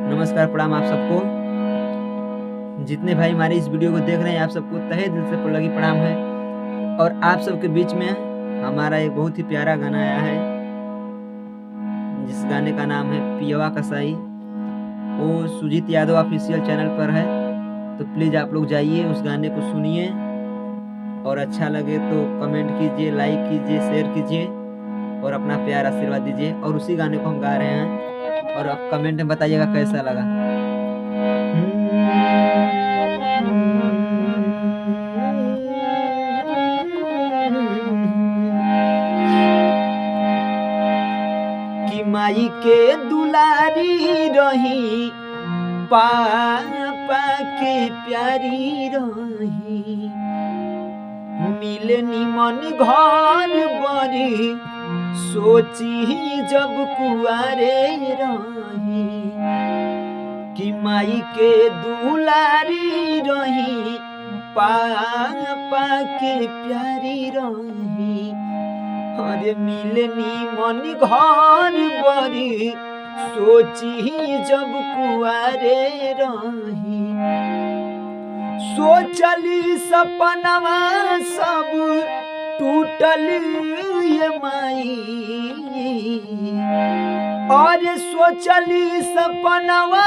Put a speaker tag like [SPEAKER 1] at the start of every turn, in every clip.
[SPEAKER 1] नमस्कार, प्रणाम आप सबको। जितने भाई हमारी इस वीडियो को देख रहे हैं, आप सबको तहे दिल से लगी प्रणाम है। और आप सबके बीच में हमारा एक बहुत ही प्यारा गाना आया है, जिस गाने का नाम है पियवा कसाई। वो सुजीत यादव ऑफिशियल चैनल पर है, तो प्लीज़ आप लोग जाइए, उस गाने को सुनिए और अच्छा लगे तो कमेंट कीजिए, लाइक कीजिए, शेयर कीजिए और अपना प्यार आशीर्वाद दीजिए। और उसी गाने को हम गा रहे हैं और आप कमेंट में बताइएगा कैसा लगा। कि माई के दुलारी रही, पापा के प्यारी रही, मिले निमन घर बड़ी, सोची जब कुआरे रही। कि माई के दुलारी रही, पापा के प्यारी रही, अरे मिले निमन घर बड़ी, सोची जब कुआरे रही। सोचली सपनवा सब टूटल ये माई, और सोचली सपनवा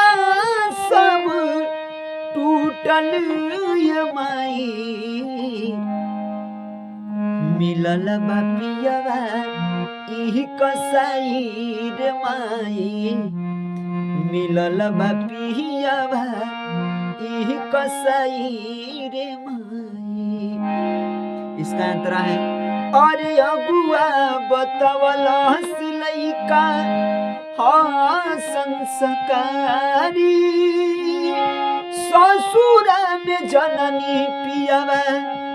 [SPEAKER 1] सब टूटल ये माई। मिलल बा पियवा इही कसाई रे माई, मिलल बा पियवा इही कसाई रे माई। इसका अंतरा है, अरे अगुआ बतावला सिलैका हाँ संस्कारी, ससुरा में जननी पियवा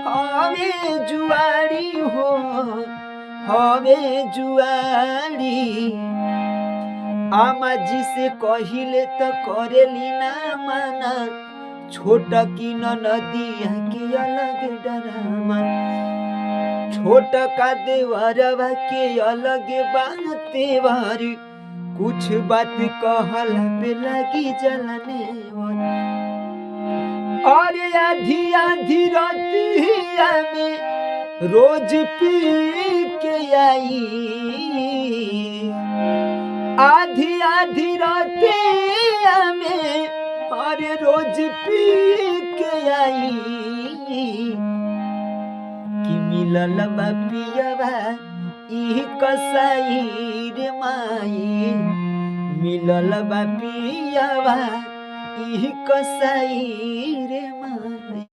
[SPEAKER 1] हवे जुआरी हो, हवे जुआरी। आमा जी से कहिले तो करेली ना माना, छोट की नदिया के अलग डरामा, छोट का देवरवा के अलग बातेवर, कुछ बात कहला पे लगी जलने। और आधी आधी रातिया में रोज पी के आई, आधी आधी रातिया में अरे रोज पी के आई। कि मिलल बा पियवा इही कसाई रे माई, मिलल बा पियवा इही कसाई रे माई।